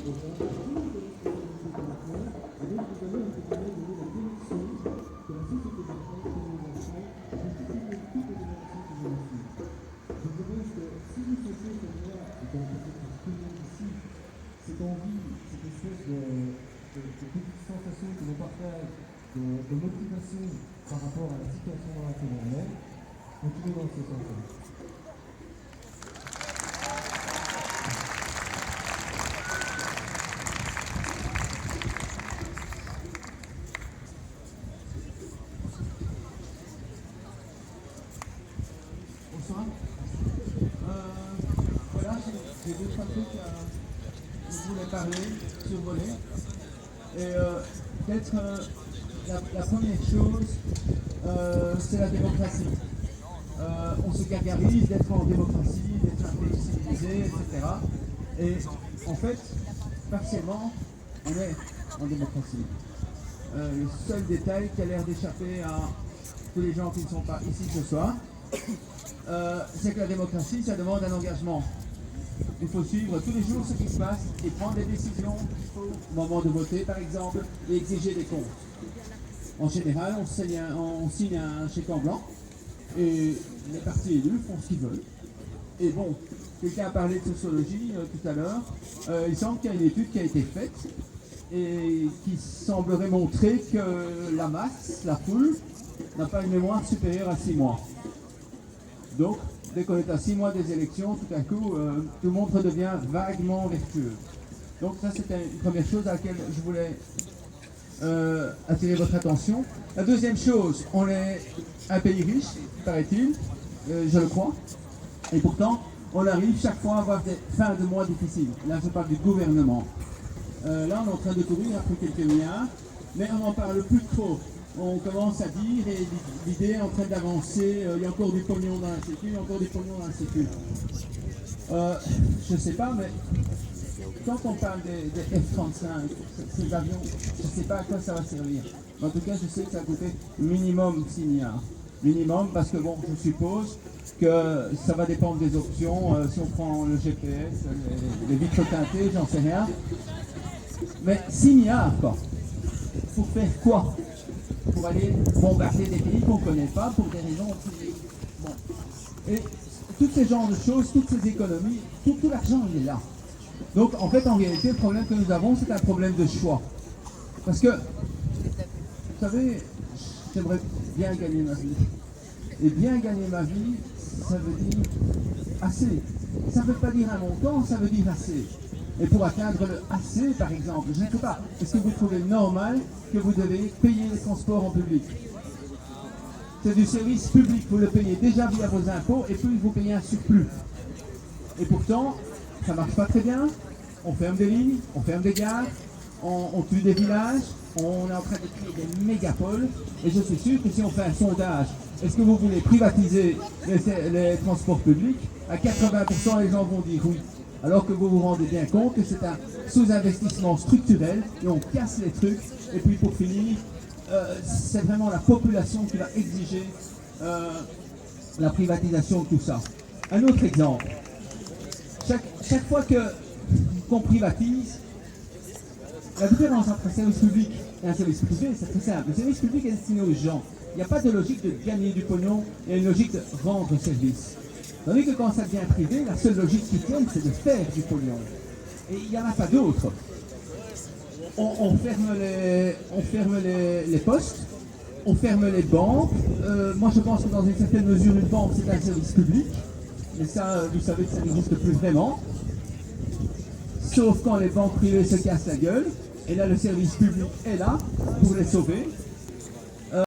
cette envie, cette espèce de petite sensation que l'on partage, de motivation par rapport à la situation dans laquelle on est, continuez dans ce sens-là. Bonsoir. Voilà, j'ai deux, trois trucs dont je voulais parler, survoler. Et peut-être la première chose, c'est la démocratie. On se gargarise d'être en démocratie, d'être un pays civilisé, etc. Et en fait, partiellement, on est en démocratie. Le seul détail qui a l'air d'échapper à tous les gens qui ne sont pas ici ce soir, c'est que la démocratie, ça demande un engagement. Il faut suivre tous les jours ce qui se passe et prendre des décisions au moment de voter, par exemple, et exiger des comptes. En général, on signe un chèque en blanc et les partis élus font ce qu'ils veulent. Et bon, quelqu'un a parlé de sociologie tout à l'heure. Il semble qu'il y a une étude qui a été faite et qui semblerait montrer que la masse, la foule, n'a pas une mémoire supérieure à 6 mois. Donc, dès qu'on est à 6 mois des élections, tout à coup, tout le monde redevient vaguement vertueux. Donc ça, c'était une première chose à laquelle je voulais attirer votre attention. La deuxième chose, on est un pays riche, paraît-il, je le crois, et pourtant, on arrive chaque fois à avoir des fins de mois difficiles. Là, je parle du gouvernement. Là, on est en train de courir après quelques milliards, mais on n'en parle plus trop. On commence à dire, et l'idée est en train d'avancer, il y a encore du pognon dans la sécu, il y a encore du pognon dans la sécu. Je ne sais pas, mais quand on parle des F-35, ces avions, je ne sais pas à quoi ça va servir. En tout cas, je sais que ça a coûté minimum 6 milliards. Minimum, parce que bon, je suppose que ça va dépendre des options, si on prend le GPS, les vitres teintées, j'en sais rien. Mais 6 milliards, quoi. Pour faire quoi? Pour aller bombarder des pays qu'on ne connaît pas pour des raisons bon. Et tous ces genres de choses, toutes ces économies, tout l'argent il est là. Donc en fait en réalité le problème que nous avons c'est un problème de choix. Parce que, vous savez, j'aimerais bien gagner ma vie. Et bien gagner ma vie, ça veut dire assez. Ça ne veut pas dire un montant, ça veut dire assez. Et pour atteindre le assez, par exemple, je ne sais pas, est-ce que vous trouvez normal que vous devez payer les transports en public? C'est du service public, vous le payez déjà via vos impôts et puis vous payez un surplus. Et pourtant, ça ne marche pas très bien, on ferme des lignes, on ferme des gares, on tue des villages, on est en train de créer des mégapoles, et je suis sûr que si on fait un sondage, est-ce que vous voulez privatiser les transports publics? À 80% les gens vont dire oui. Alors que vous vous rendez bien compte que c'est un sous-investissement structurel et on casse les trucs. Et puis pour finir, c'est vraiment la population qui va exiger la privatisation de tout ça. Un autre exemple. Chaque fois qu'on privatise, la différence entre un service public et un service privé, c'est très simple. Le service public est destiné aux gens. Il n'y a pas de logique de gagner du pognon, il y a une logique de rendre service. Tandis que quand ça devient privé, la seule logique qui tienne, c'est de faire du pognon. Et il n'y en a pas d'autre. On ferme les postes, on ferme les banques. Moi, je pense que dans une certaine mesure, une banque, c'est un service public. Mais ça, vous savez que ça n'existe plus vraiment. Sauf quand les banques privées se cassent la gueule. Et là, le service public est là pour les sauver.